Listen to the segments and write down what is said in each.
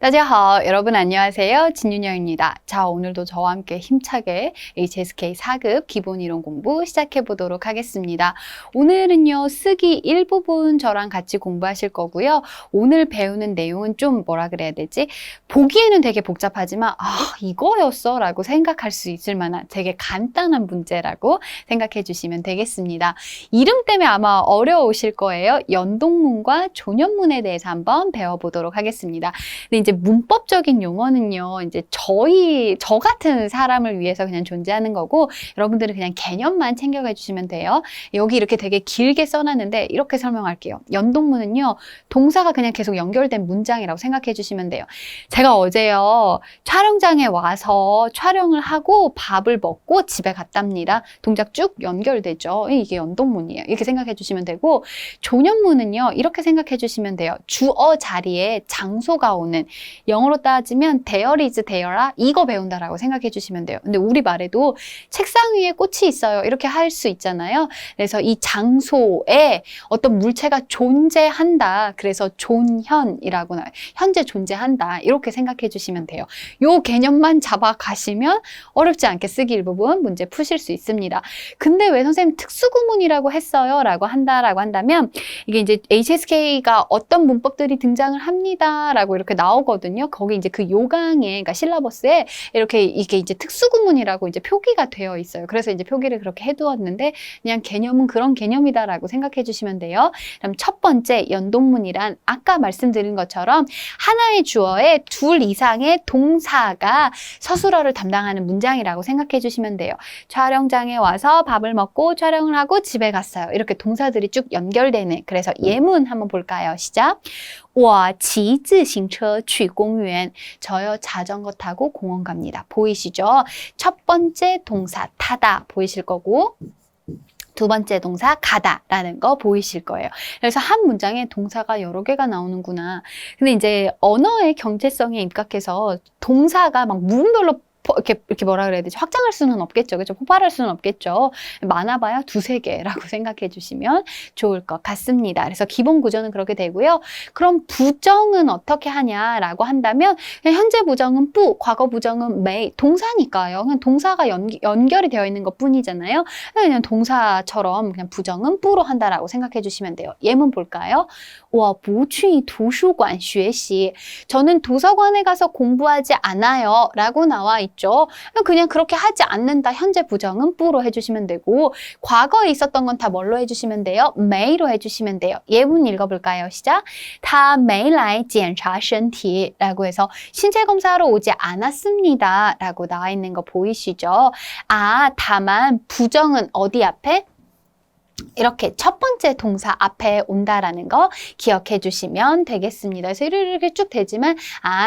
大家好, 여러분 안녕하세요. 진윤영입니다. 자, 오늘도 저와 함께 힘차게 HSK 4급 기본이론 공부 시작해 보도록 하겠습니다. 오늘은요, 쓰기 일부분 저랑 같이 공부하실 거고요. 오늘 배우는 내용은 좀 뭐라 그래야 되지? 보기에는 되게 복잡하지만 이거였어? 라고 생각할 수 있을 만한 되게 간단한 문제라고 생각해 주시면 되겠습니다. 이름 때문에 아마 어려우실 거예요. 연동문과 조년문에 대해서 한번 배워보도록 하겠습니다. 근데 이제 문법적인 용어는요, 이제 저 같은 사람을 위해서 그냥 존재하는 거고, 여러분들은 그냥 개념만 챙겨가 주시면 돼요. 여기 이렇게 되게 길게 써놨는데, 이렇게 설명할게요. 연동문은요, 동사가 그냥 계속 연결된 문장이라고 생각해 주시면 돼요. 제가 어제요, 촬영장에 와서 촬영을 하고 밥을 먹고 집에 갔답니다. 동작 쭉 연결되죠. 이게 연동문이에요. 이렇게 생각해 주시면 되고, 조년문은요, 이렇게 생각해 주시면 돼요. 주어 자리에 장소가 오는, 영어로 따지면 there is there라 이거 배운다라고 생각해 주시면 돼요. 근데 우리 말에도 책상 위에 꽃이 있어요. 이렇게 할 수 있잖아요. 그래서 이 장소에 어떤 물체가 존재한다. 그래서 존현이라고 나와요. 현재 존재한다. 이렇게 생각해 주시면 돼요. 요 개념만 잡아가시면 어렵지 않게 쓰기 일부분 문제 푸실 수 있습니다. 근데 왜 선생님 특수구문이라고 했어요? 라고 한다면 이게 이제 HSK가 어떤 문법들이 등장을 합니다. 라고 이렇게 나오거든요. 거기 이제 그 요강에, 그러니까 실라버스에 이렇게 이게 이제 특수구문이라고 이제 표기가 되어 있어요. 그래서 이제 표기를 그렇게 해두었는데 그냥 개념은 그런 개념이다라고 생각해 주시면 돼요. 그럼 첫 번째 연동문이란 아까 말씀드린 것처럼 하나의 주어에 둘 이상의 동사가 서술어를 담당하는 문장이라고 생각해 주시면 돼요. 촬영장에 와서 밥을 먹고 촬영을 하고 집에 갔어요. 이렇게 동사들이 쭉 연결되는, 그래서 예문 한번 볼까요? 시작. 我骑自行车去公园. 저요 자전거 타고 공원 갑니다. 보이시죠? 첫 번째 동사 타다 보이실 거고, 두 번째 동사 가다라는 거 보이실 거예요. 그래서 한 문장에 동사가 여러 개가 나오는구나. 근데 이제 언어의 경제성에 입각해서 동사가 막 무분별로 이렇게 뭐라 그래야 되지? 확장할 수는 없겠죠. 그죠? 폭발할 수는 없겠죠. 많아봐야 두세 개라고 생각해 주시면 좋을 것 같습니다. 그래서 기본 구조는 그렇게 되고요. 그럼 부정은 어떻게 하냐라고 한다면 그냥 현재 부정은 뿌, 과거 부정은 매, 동사니까요. 그냥 동사가 연결이 되어 있는 것 뿐이잖아요. 그냥 동사처럼 그냥 부정은 뿌로 한다라고 생각해 주시면 돼요. 예문 볼까요? 我不去图书馆学习. 저는 도서관에 가서 공부하지 않아요. 라고 나와 있죠. 그냥 그렇게 하지 않는다. 현재 부정은 뿌로 해주시면 되고, 과거에 있었던 건 다 뭘로 해주시면 돼요? 매로 해주시면 돼요. 예문 읽어볼까요? 시작. 他没来检查身体 라고 해서 신체 검사하러 오지 않았습니다. 라고 나와 있는 거 보이시죠? 다만 부정은 어디 앞에? 이렇게 첫 번째 동사 앞에 온다라는 거 기억해 주시면 되겠습니다. 그래서 이렇게 쭉 되지만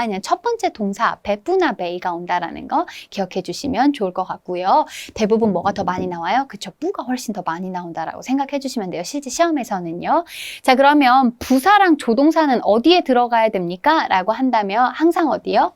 그냥 첫 번째 동사 앞에 뿌나 메이가 온다라는 거 기억해 주시면 좋을 것 같고요. 대부분 뭐가 더 많이 나와요? 그쵸, 뿌가 훨씬 더 많이 나온다라고 생각해 주시면 돼요. 실제 시험에서는요. 자, 그러면 부사랑 조동사는 어디에 들어가야 됩니까? 라고 한다면 항상 어디요?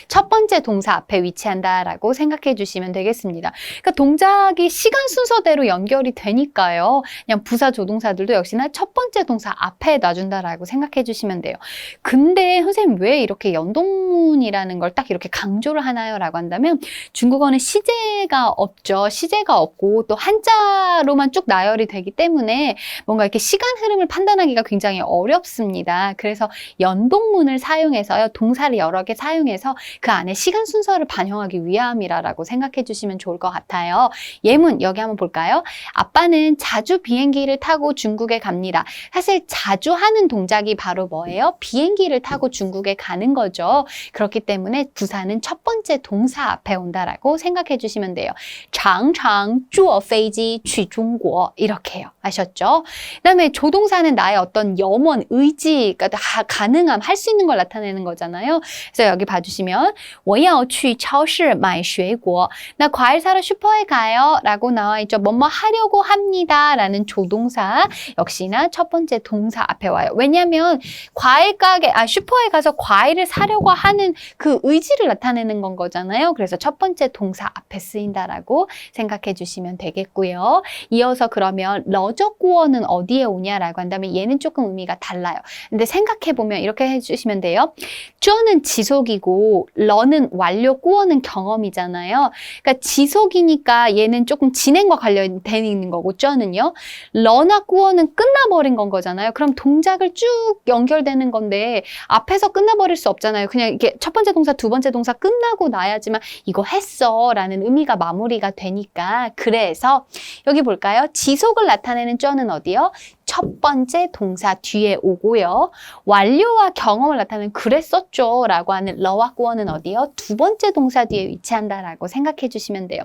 첫 번째 동사 앞에 위치한다라고 생각해 주시면 되겠습니다. 그러니까 동작이 시간 순서대로 연결이 되니까요. 그냥 부사 조동사들도 역시나 첫 번째 동사 앞에 놔준다라고 생각해 주시면 돼요. 근데 선생님 왜 이렇게 연동문이라는 걸 딱 이렇게 강조를 하나요? 라고 한다면 중국어는 시제가 없죠. 시제가 없고 또 한자로만 쭉 나열이 되기 때문에 뭔가 이렇게 시간 흐름을 판단하기가 굉장히 어렵습니다. 그래서 연동문을 사용해서요. 동사를 여러 개 사용해서 그 안에 시간 순서를 반영하기 위함이라고 생각해 주시면 좋을 것 같아요. 예문 여기 한번 볼까요? 아빠는 자주 비행기를 타고 중국에 갑니다. 사실 자주 하는 동작이 바로 뭐예요? 비행기를 타고 중국에 가는 거죠. 그렇기 때문에 부사는 첫 번째 동사 앞에 온다라고 생각해 주시면 돼요. 常常坐飞机去中国 이렇게 해요. 아셨죠? 그 다음에 조동사는 나의 어떤 염원, 의지, 그러니까 가능함, 할 수 있는 걸 나타내는 거잖아요. 그래서 여기 봐주시면 보시면 我要去超市买水果. 나 과일 사러 슈퍼에 가요 라고 나와 있죠. 뭐뭐 하려고 합니다 라는 조동사 역시나 첫 번째 동사 앞에 와요. 왜냐하면 과일 가게, 슈퍼에 가서 과일을 사려고 하는 그 의지를 나타내는 건 거잖아요. 그래서 첫 번째 동사 앞에 쓰인다라고 생각해 주시면 되겠고요. 이어서 그러면 러저구어는 어디에 오냐라고 한다면 얘는 조금 의미가 달라요. 근데 생각해보면 이렇게 해주시면 돼요. 쩌는 지속이고 러는 완료, 꾸어는 경험이잖아요. 그러니까 지속이니까 얘는 조금 진행과 관련되어 있는 거고 쩌는요. 러나 꾸어는 끝나버린 건 거잖아요. 그럼 동작을 쭉 연결되는 건데 앞에서 끝나버릴 수 없잖아요. 그냥 이렇게 첫 번째 동사, 두 번째 동사 끝나고 나야지만 이거 했어 라는 의미가 마무리가 되니까 그래서 여기 볼까요? 지속을 나타내는 쩌는 어디요? 첫 번째 동사 뒤에 오고요. 완료와 경험을 나타내는 그랬었죠 라고 하는 러와 꾸어는 어디요? 두 번째 동사 뒤에 위치한다라고 생각해 주시면 돼요.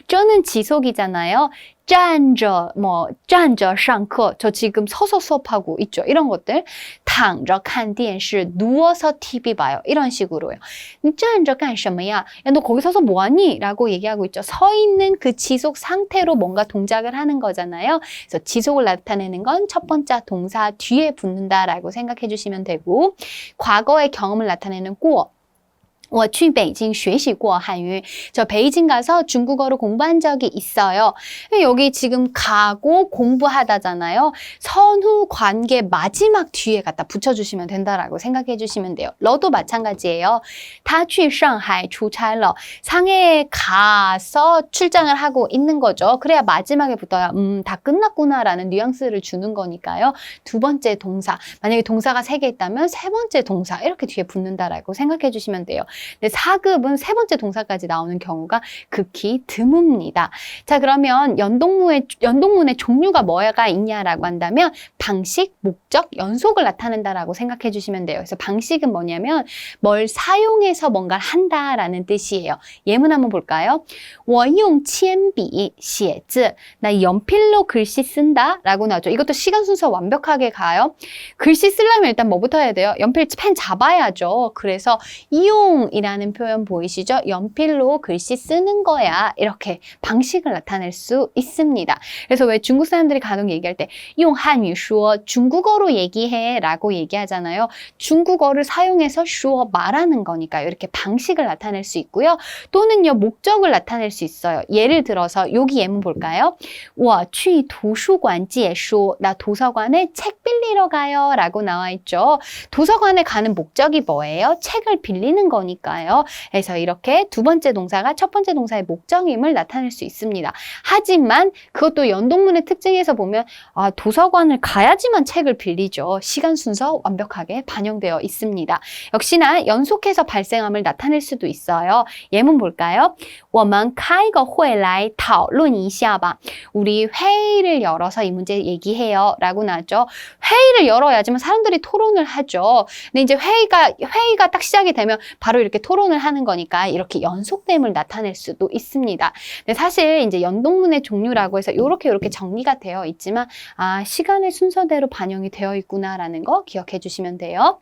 쩌는 지속이잖아요. 站着站着上课 저 지금 서서 수업하고 있죠. 이런 것들. 躺着看电视 누워서 TV 봐요. 이런 식으로요. 你站着干什么呀? 야, 너 거기 서서 뭐하니? 라고 얘기하고 있죠. 서 있는 그 지속 상태로 뭔가 동작을 하는 거잖아요. 그래서 지속을 나타내는 건 첫 번째 동사 뒤에 붙는다라고 생각해 주시면 되고 과거의 경험을 나타내는 过我去北京学习过汉语. 저 베이징 가서 중국어를 공부한 적이 있어요. 여기 지금 가고 공부하다잖아요. 선후 관계 마지막 뒤에 갖다 붙여주시면 된다라고 생각해 주시면 돼요. 러도 마찬가지예요. 他去上海出差了. 상해에 가서 출장을 하고 있는 거죠. 그래야 마지막에 붙어야 다 끝났구나라는 뉘앙스를 주는 거니까요. 두 번째 동사. 만약에 동사가 3개 있다면 세 번째 동사 이렇게 뒤에 붙는다라고 생각해 주시면 돼요. 근데 4급은 세 번째 동사까지 나오는 경우가 극히 드뭅니다. 자, 그러면 연동문의 종류가 뭐가 있냐라고 한다면 방식, 목적, 연속을 나타낸다라고 생각해 주시면 돼요. 그래서 방식은 뭐냐면 뭘 사용해서 뭔가를 한다라는 뜻이에요. 예문 한번 볼까요? 我用铅笔写字. 나 연필로 글씨 쓴다 라고 나오죠. 이것도 시간 순서 완벽하게 가요. 글씨 쓰려면 일단 뭐부터 해야 돼요? 연필, 펜 잡아야죠. 그래서 이용이라는 표현 보이시죠? 연필로 글씨 쓰는 거야. 이렇게 방식을 나타낼 수 있습니다. 그래서 왜 중국 사람들이 간혹 얘기할 때 용 한유 슈어 중국어로 얘기해 라고 얘기하잖아요. 중국어를 사용해서 슈어 말하는 거니까요. 이렇게 방식을 나타낼 수 있고요. 또는요 목적을 나타낼 수 있어요. 예를 들어서 여기 예문 볼까요? 我去图书馆借书. 나 도서관에 책 빌리러 가요 라고 나와 있죠. 도서관에 가는 목적이 뭐예요? 책을 빌리는 거니까요. 그래서 이렇게 두 번째 동사가 첫 번째 동사의 목적임을 나타낼 수 있습니다. 하지만 그것도 연동문의 특징에서 보면 도서관을 가야지만 책을 빌리죠. 시간 순서 완벽하게 반영되어 있습니다. 역시나 연속해서 발생함을 나타낼 수도 있어요. 예문 볼까요? 我们开个会来讨论一下吧. 우리 회의를 열어서 이 문제 얘기해요 라고 나왔죠. 회의를 열어야지만 사람들이 토론을 하죠. 근데 이제 회의가 딱 시작이 되면 바로 이렇게 토론을 하는 거니까 이렇게 연속됨을 나타낼 수도 있습니다. 근데 사실 이제 연동문의 종류라고 해서 이렇게 정리가 되어 있지만 시간의 순서대로 반영이 되어 있구나라는 거 기억해 주시면 돼요.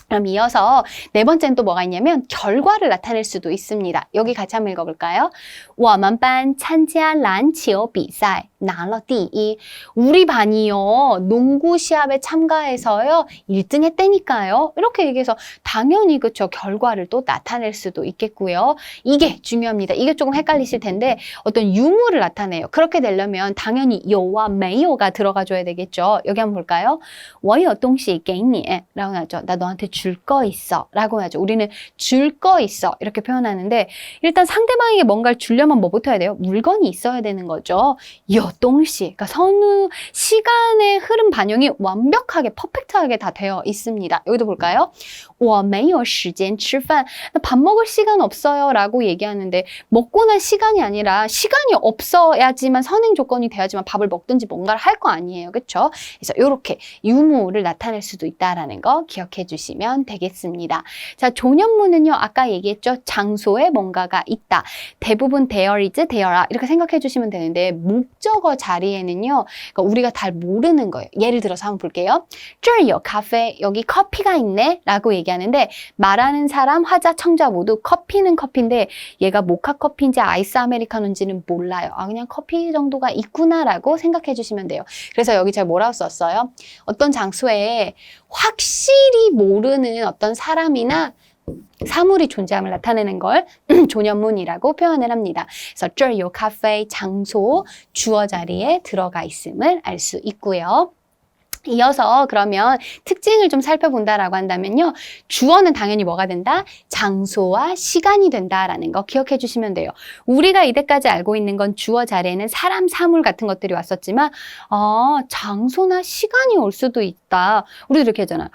그럼 이어서 네 번째는 또 뭐가 있냐면 결과를 나타낼 수도 있습니다. 여기 같이 한번 읽어볼까요? 我们班参加篮球比赛拿了第一. 우리 반이요 농구 시합에 참가해서요 1등 했다니까요. 이렇게 얘기해서 당연히 그쵸 결과를 또 나타낼 수도 있겠고요. 이게 중요합니다. 이게 조금 헷갈리실 텐데 어떤 유무를 나타내요. 그렇게 되려면 당연히 요와 메요가 들어가줘야 되겠죠. 여기 한번 볼까요? 我有东西给你 라고 나왔죠. 나 너한테 줄 거 있어 라고 하죠. 우리는 줄 거 있어 이렇게 표현하는데 일단 상대방에게 뭔가를 주려면 뭐부터 해야 돼요? 물건이 있어야 되는 거죠. 有东西 그러니까 선후 시간의 흐름 반영이 완벽하게 퍼펙트하게 다 되어 있습니다. 여기도 볼까요? 我没有时间吃饭. 밥 먹을 시간 없어요 라고 얘기하는데 먹고 난 시간이 아니라 시간이 없어야지만 선행 조건이 돼야지만 밥을 먹든지 뭔가를 할 거 아니에요. 그렇죠? 그래서 이렇게 유무를 나타낼 수도 있다라는 거 기억해 주시면 되겠습니다. 자, 조년문은요. 아까 얘기했죠. 장소에 뭔가가 있다. 대부분 there is, there are 이렇게 생각해 주시면 되는데 목적 목적어 자리에는요, 그러니까 우리가 잘 모르는 거예요. 예를 들어서 한번 볼게요. 这儿有咖啡, 여기 커피가 있네 라고 얘기하는데 말하는 사람, 화자, 청자 모두 커피는 커피인데 얘가 모카 커피인지 아이스 아메리카노인지는 몰라요. 아, 그냥 커피 정도가 있구나라고 생각해 주시면 돼요. 그래서 여기 제가 뭐라고 썼어요? 어떤 장소에 확실히 모르는 어떤 사람이나 사물이 존재함을 나타내는 걸 조년문이라고 표현을 합니다. 그래서 这儿有咖啡 장소, 주어 자리에 들어가 있음을 알 수 있고요. 이어서 그러면 특징을 좀 살펴본다라고 한다면요. 주어는 당연히 뭐가 된다? 장소와 시간이 된다라는 거 기억해 주시면 돼요. 우리가 이때까지 알고 있는 건 주어 자리에는 사람, 사물 같은 것들이 왔었지만 장소나 시간이 올 수도 있다. 우리도 이렇게 하잖아요.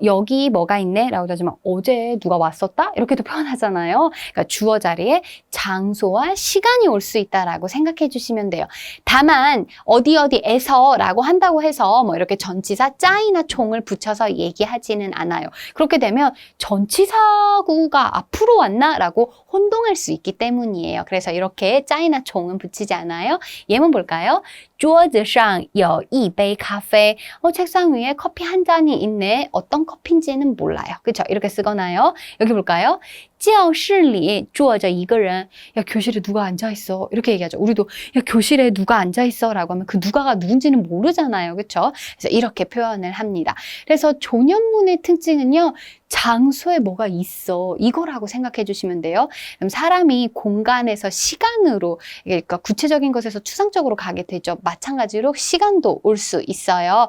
여기 뭐가 있네? 라고 하지만 어제 누가 왔었다? 이렇게도 표현하잖아요. 그러니까 주어 자리에 장소와 시간이 올 수 있다라고 생각해 주시면 돼요. 다만 어디에서 라고 한다고 해서 뭐 이렇게 전치사 짜이나 총을 붙여서 얘기하지는 않아요. 그렇게 되면 전치사구가 앞으로 왔나? 라고 혼동할 수 있기 때문이에요. 그래서 이렇게 짜이나 총은 붙이지 않아요. 예문 볼까요? 桌子上有一杯咖啡. 책상 위에 커피 한 잔이 있네. 어떤 커피인지는 몰라요. 그렇죠? 이렇게 쓰거나요. 여기 볼까요? 教室里坐着一个人. 야, 교실에 누가 앉아있어. 이렇게 얘기하죠. 우리도 야, 교실에 누가 앉아있어 라고 하면 그 누가가 누군지는 모르잖아요. 그렇죠? 그래서 이렇게 표현을 합니다. 그래서 조년문의 특징은요. 장소에 뭐가 있어. 이거라고 생각해 주시면 돼요. 그럼 사람이 공간에서 시간으로, 그러니까 구체적인 것에서 추상적으로 가게 되죠. 마찬가지로 시간도 올 수 있어요.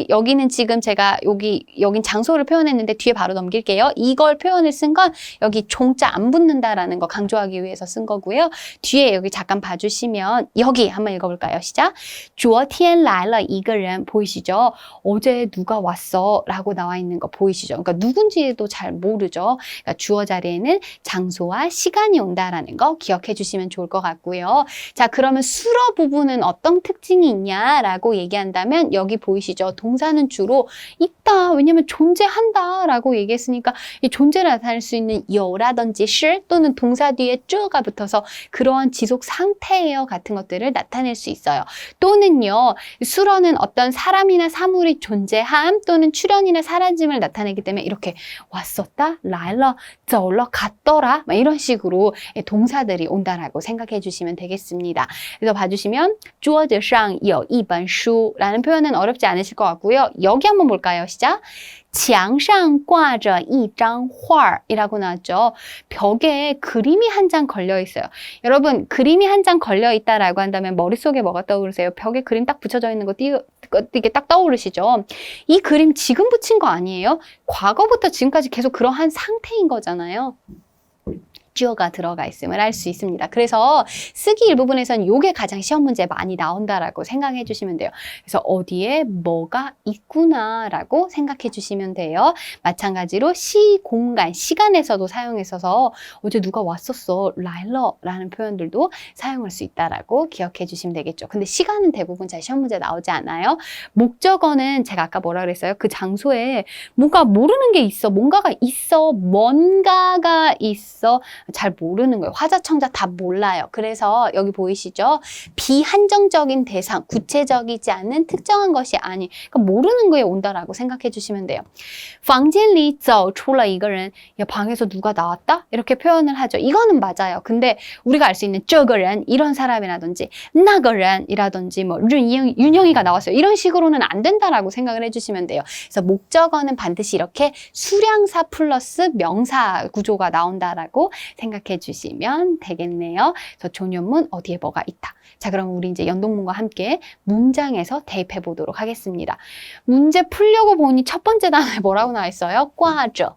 여기는 지금 제가 여긴 장소를 표현했는데 뒤에 바로 넘길게요. 이걸 표현을 쓴 건 여기 종자 안 붙는다라는 거 강조하기 위해서 쓴 거고요. 뒤에 여기 잠깐 봐주시면 여기 한번 읽어볼까요? 시작. 昨天来了一个人. 보이시죠? 어제 누가 왔어 라고 나와 있는 거 보이시죠? 그러니까 누군지도 잘 모르죠. 그러니까 주어 자리에는 장소와 시간이 온다라는 거 기억해 주시면 좋을 것 같고요. 자, 그러면 수러 부분은 어떤 특징이 있냐라고 얘기한다면 여기 보이시죠? 동사는 주로 있다. 왜냐면 존재한다 라고 얘기했으니까 이 존재를 나타낼 수 있는 여라든지 실 또는 동사 뒤에 쯔가 붙어서 그러한 지속 상태예요 같은 것들을 나타낼 수 있어요. 또는요. 수러는 어떤 사람이나 사물이 존재함 또는 출현이나 사라짐을 나타내기 때문에 이렇게 왔었다, 来了, 走了, 갔더라 이런 식으로 동사들이 온다라고 생각해 주시면 되겠습니다. 그래서 봐주시면 桌子上有一本书 라는 표현은 어렵지 않으실 것 같고요. 여기 한번 볼까요? 시작. 墙上挂着一张画 이라고 나왔죠. 벽에 그림이 한 장 걸려 있어요. 여러분, 그림이 한 장 걸려 있다라고 한다면 머릿속에 뭐가 떠오르세요? 벽에 그림 딱 붙여져 있는 거 이게 딱 떠오르시죠? 이 그림 지금 붙인 거 아니에요? 과거부터 지금까지 계속 그러한 상태인 거잖아요. 주어가 들어가 있음을 알 수 있습니다. 그래서 쓰기 일부분에서는 이게 가장 시험 문제에 많이 나온다라고 생각해 주시면 돼요. 그래서 어디에 뭐가 있구나라고 생각해 주시면 돼요. 마찬가지로 공간, 시간에서도 사용했어서 어제 누가 왔었어, 来了 라는 표현들도 사용할 수 있다라고 기억해 주시면 되겠죠. 근데 시간은 대부분 잘 시험 문제에 나오지 않아요. 목적어는 제가 아까 뭐라 그랬어요? 그 장소에 뭔가 모르는 게 있어, 뭔가가 있어, 뭔가가 있어, 잘 모르는 거예요. 화자, 청자 다 몰라요. 그래서 여기 보이시죠? 비한정적인 대상, 구체적이지 않은 특정한 것이 아닌, 그러니까 모르는 거에 온다라고 생각해 주시면 돼요. 房间里走出了一个人. 야, 방에서 누가 나왔다? 이렇게 표현을 하죠. 이거는 맞아요. 근데 우리가 알 수 있는 这个人, 이런 사람이라든지 那个人이라든지 뭐 윤영이가 나왔어요. 이런 식으로는 안 된다라고 생각을 해주시면 돼요. 그래서 목적어는 반드시 이렇게 수량사 플러스 명사 구조가 나온다라고 생각해 주시면 되겠네요. 그래서 조년문 어디에 뭐가 있다. 자, 그럼 우리 이제 연동문과 함께 문장에서 대입해 보도록 하겠습니다. 문제 풀려고 보니 첫 번째 단어에 뭐라고 나와 있어요? 挂着.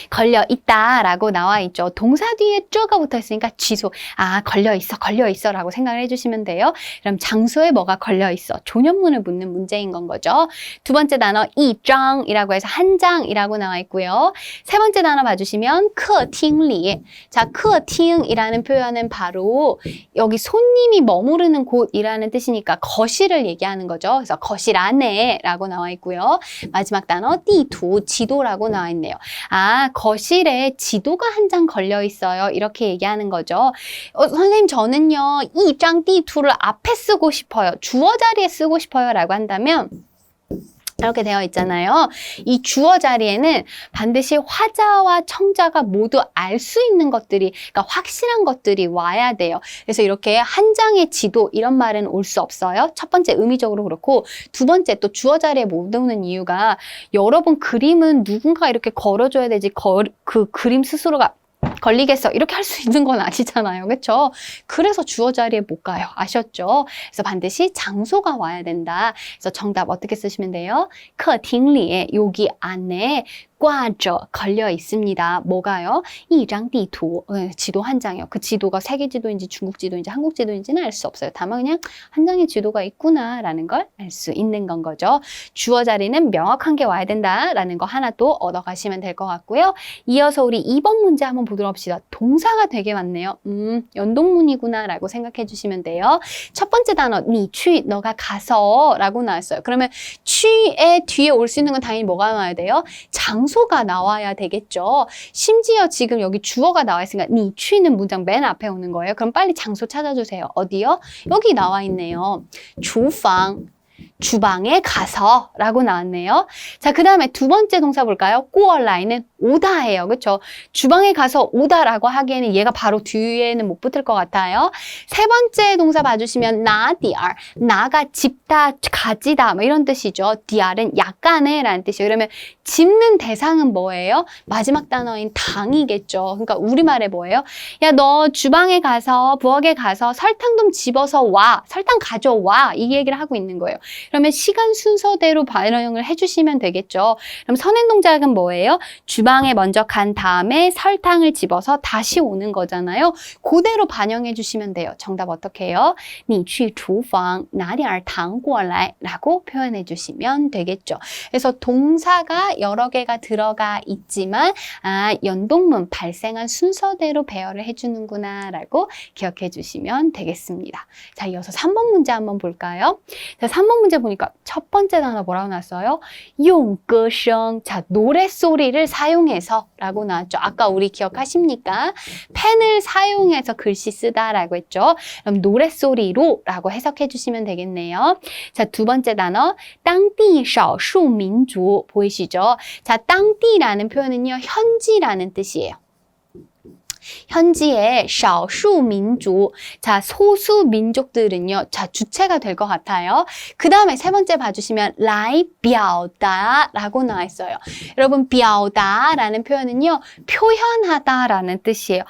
걸려 있다라고 나와 있죠. 동사 뒤에 쩌가 붙어 있으니까 취소. 아, 걸려 있어 라고 생각을 해주시면 돼요. 그럼 장소에 뭐가 걸려 있어. 조년문을 묻는 문제인 건 거죠. 두 번째 단어 이장이라고 해서 한 장이라고 나와 있고요. 세 번째 단어 봐주시면 客厅里. 자, 客厅이라는 표현은 바로 여기 손님이 머무르는 곳이라는 뜻이니까 거실을 얘기하는 거죠. 그래서 거실 안에 라고 나와 있고요. 마지막 단어 地图, 지도라고 나와 있네요. 아, 자, 거실에 지도가 한 장 걸려 있어요. 이렇게 얘기하는 거죠. 선생님, 저는요, 이 장 띠투를 앞에 쓰고 싶어요. 주어 자리에 쓰고 싶어요. 라고 한다면, 이렇게 되어 있잖아요. 이 주어 자리에는 반드시 화자와 청자가 모두 알 수 있는 것들이, 그러니까 확실한 것들이 와야 돼요. 그래서 이렇게 한 장의 지도 이런 말은 올 수 없어요. 첫 번째 의미적으로 그렇고, 두 번째 또 주어 자리에 못 오는 이유가 여러분 그림은 누군가 이렇게 걸어줘야 되지 그 그림 스스로가 걸리겠어 이렇게 할 수 있는 건 아니잖아요. 그렇죠? 그래서 주어 자리에 못 가요. 아셨죠? 그래서 반드시 장소가 와야 된다. 그래서 정답 어떻게 쓰시면 돼요? 客厅里 여기 안에 挂着 걸려 있습니다. 뭐가요? 一张地图 지도 한 장이요. 그 지도가 세계 지도인지 중국 지도인지 한국 지도인지는 알 수 없어요. 다만 그냥 한 장의 지도가 있구나라는 걸 알 수 있는 건 거죠. 주어 자리는 명확한 게 와야 된다라는 거 하나 또 얻어가시면 될 것 같고요. 이어서 우리 2번 문제 한번 보도록 합시다. 동사가 되게 많네요. 연동문이구나라고 생각해 주시면 돼요. 첫 번째 단어 你去 너가 가서 라고 나왔어요. 그러면 去의 뒤에 올 수 있는 건 당연히 뭐가 나와야 돼요? 장소가 나와야 되겠죠. 심지어 지금 여기 주어가 나와 있으니까 你去는 문장 맨 앞에 오는 거예요. 그럼 빨리 장소 찾아주세요. 어디요? 여기 나와 있네요. 厨房 주방에 가서 라고 나왔네요. 자, 그 다음에 두 번째 동사 볼까요? 过来는 오다예요. 그렇죠? 주방에 가서 오다라고 하기에는 얘가 바로 뒤에는 못 붙을 것 같아요. 세 번째 동사 봐주시면 나디알, 나가 집다, 가지다 뭐 이런 뜻이죠. 디알은 약간의 라는 뜻이에요. 그러면 짚는 대상은 뭐예요? 마지막 단어인 당이겠죠. 그러니까 우리말에 뭐예요? 야, 너 주방에 가서 부엌에 가서 설탕 좀 집어서 와. 설탕 가져와. 이 얘기를 하고 있는 거예요. 그러면 시간 순서대로 반영을 해주시면 되겠죠. 그럼 선행 동작은 뭐예요? 주방에 먼저 간 다음에 설탕을 집어서 다시 오는 거잖아요. 그대로 반영해 주시면 돼요. 정답 어떻게 해요? 你去厨房拿点糖过来 라고 표현해 주시면 되겠죠. 그래서 동사가 여러 개가 들어가 있지만 연동문 발생한 순서대로 배열을 해주는구나 라고 기억해 주시면 되겠습니다. 자, 이어서 3번 문제 한번 볼까요? 자, 3번 문제 보니까 첫 번째 단어 뭐라고 나왔어요? 用歌声 자, 노랫소리를 사용해서 라고 나왔죠. 아까 우리 기억하십니까? 펜을 사용해서 글씨 쓰다 라고 했죠. 그럼 노랫소리로 라고 해석해 주시면 되겠네요. 자, 두 번째 단어 当地少数民族 보이시죠? 자, 当地라는 표현은요, 현지라는 뜻이에요. 현지의 少数民族 자, 소수 민족들은요. 자, 주체가 될 것 같아요. 그 다음에 세 번째 봐주시면 来表达 라고 나와 있어요. 여러분, 表达 라는 표현은요. 표현하다 라는 뜻이에요.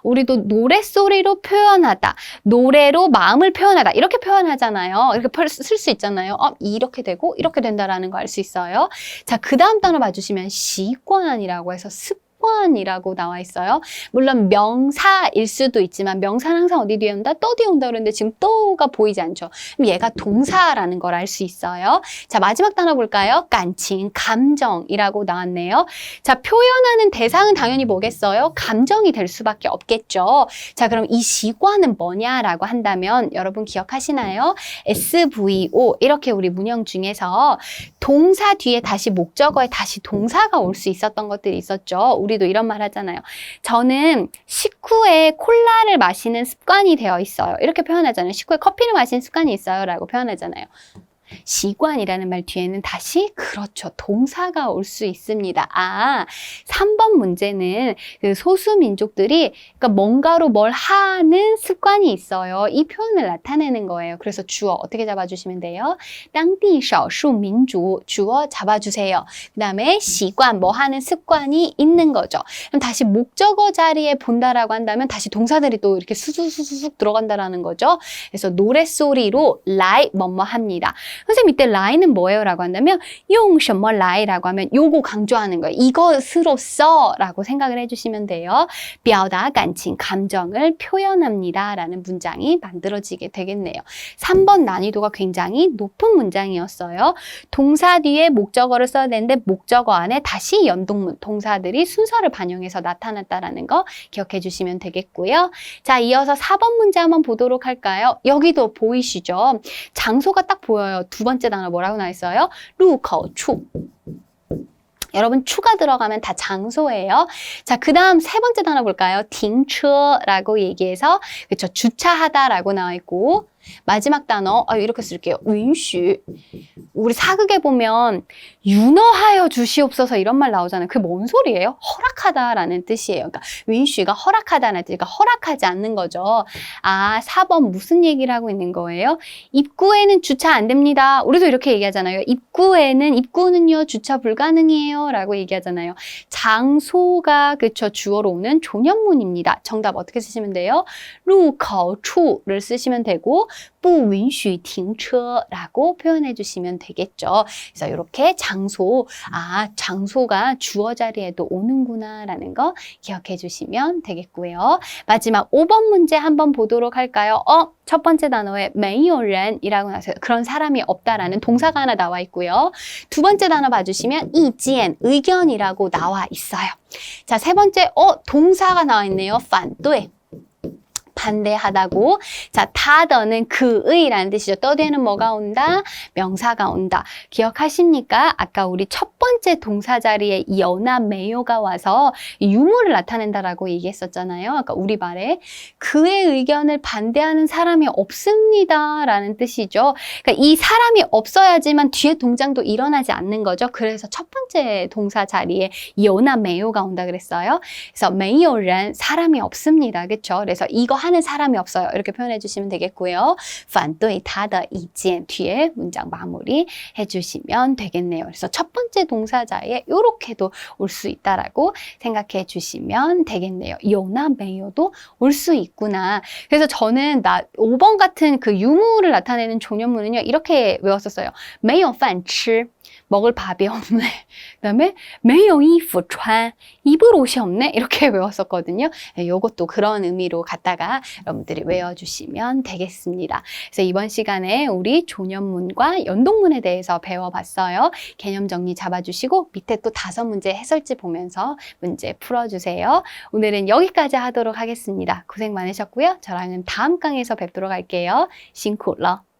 우리도 노랫소리로 표현하다. 노래로 마음을 표현하다. 이렇게 표현하잖아요. 이렇게 쓸 수 있잖아요. 이렇게 되고 이렇게 된다라는 거 알 수 있어요. 자, 그 다음 단어 봐주시면 习惯이라고 해서 습관이라고 나와 있어요. 물론 명사일 수도 있지만 명사는 항상 어디 뒤에 온다? 또 뒤에 온다 그러는데 지금 또가 보이지 않죠. 그럼 얘가 동사라는 걸 알 수 있어요. 자, 마지막 단어 볼까요?感情, 감정이라고 나왔네요. 자, 표현하는 대상은 당연히 뭐겠어요? 감정이 될 수밖에 없겠죠. 자, 그럼 이 시관은 뭐냐라고 한다면 여러분 기억하시나요? SVO 이렇게 우리 문형 중에서 동사 뒤에 다시 목적어에 다시 동사가 올 수 있었던 것들이 있었죠. 우리도 이런 말 하잖아요. 저는 식후에 콜라를 마시는 습관이 되어 있어요. 이렇게 표현하잖아요. 식후에 커피를 마시는 습관이 있어요. 라고 표현하잖아요. 习惯이라는 말 뒤에는 다시 그렇죠. 동사가 올 수 있습니다. 3번 문제는 그 소수민족들이 그러니까 뭔가로 뭘 하는 습관이 있어요. 이 표현을 나타내는 거예요. 그래서 주어 어떻게 잡아주시면 돼요? 当地少数民族 주어 잡아주세요. 그 다음에 习惯 뭐 하는 습관이 있는 거죠. 그럼 다시 목적어 자리에 본다라고 한다면 다시 동사들이 또 이렇게 수수수수 들어간다라는 거죠. 그래서 노랫소리로 like 뭐뭐 합니다. 선생님 이때 라이는 뭐예요? 라고 한다면 用什么来 라고 하면 요거 강조하는 거예요. 이것으로써 라고 생각을 해주시면 돼요. 表达感情 감정을 표현합니다 라는 문장이 만들어지게 되겠네요. 3번 난이도가 굉장히 높은 문장이었어요. 동사 뒤에 목적어를 써야 되는데 목적어 안에 다시 연동문 동사들이 순서를 반영해서 나타났다라는 거 기억해 주시면 되겠고요. 자, 이어서 4번 문제 한번 보도록 할까요? 여기도 보이시죠? 장소가 딱 보여요. 두 번째 단어 뭐라고 나와 있어요? 入口处 여러분 추가 들어가면 다 장소예요. 자, 그 다음 세 번째 단어 볼까요? 停车라고 얘기해서 그쵸, 주차하다라고 나와 있고 마지막 단어 이렇게 쓸게요. 允许. 우리 사극에 보면 윤허하여 주시옵소서 이런 말 나오잖아요. 그게 뭔 소리예요? 허락하다라는 뜻이에요. 그러니까 允许가 허락하다는 뜻이니까 허락하지 않는 거죠. 아, 4번 무슨 얘기를 하고 있는 거예요? 입구에는 주차 안 됩니다. 우리도 이렇게 얘기하잖아요. 입구는요 주차 불가능이에요 라고 얘기하잖아요. 장소가 그쵸, 주어로 오는 조년문입니다. 정답 어떻게 쓰시면 돼요? 入口处를 쓰시면 되고 不允许停车라고 표현해 주시면 되겠죠. 그래서 이렇게 장소, 장소가 주어 자리에도 오는구나 라는 거 기억해 주시면 되겠고요. 마지막 5번 문제 한번 보도록 할까요? 첫 번째 단어에 没有人이라고 나와서 그런 사람이 없다라는 동사가 하나 나와 있고요. 두 번째 단어 봐주시면 意见, 의견이라고 나와 있어요. 자, 세 번째 동사가 나와 있네요. 反对. 반대하다고. 자, 타더는 그의라는 뜻이죠. 또 뒤에는 뭐가 온다? 명사가 온다. 기억하십니까? 아까 우리 첫 번째 동사 자리에 여나 매요가 와서 유무를 나타낸다라고 얘기했었잖아요. 아까 우리 말에 그의 의견을 반대하는 사람이 없습니다 라는 뜻이죠. 그러니까 이 사람이 없어야지만 뒤에 동장도 일어나지 않는 거죠. 그래서 첫 번째 동사 자리에 여나 매요가 온다 그랬어요. 그래서 没有人 사람이 없습니다. 그렇죠? 그래서 이거 하는 사람이 없어요. 이렇게 표현해 주시면 되겠고요. 反对他的意见 뒤에 문장 마무리 해주시면 되겠네요. 그래서 첫 번째 동사자에 이렇게도 올 수 있다라고 생각해 주시면 되겠네요. 요나 메요도 올 수 있구나. 그래서 저는 5번 같은 그 유무를 나타내는 조년문은요. 이렇게 외웠었어요. 没有饭吃 먹을 밥이 없네. 그 다음에 没有衣服穿 입을 옷이 없네. 이렇게 외웠었거든요. 요것도 그런 의미로 갖다가 여러분들이 외워주시면 되겠습니다. 그래서 이번 시간에 우리 조년문과 연동문에 대해서 배워봤어요. 개념 정리 잡아주시고 밑에 또 5문제 해설지 보면서 문제 풀어주세요. 오늘은 여기까지 하도록 하겠습니다. 고생 많으셨고요. 저랑은 다음 강의에서 뵙도록 할게요.辛苦了.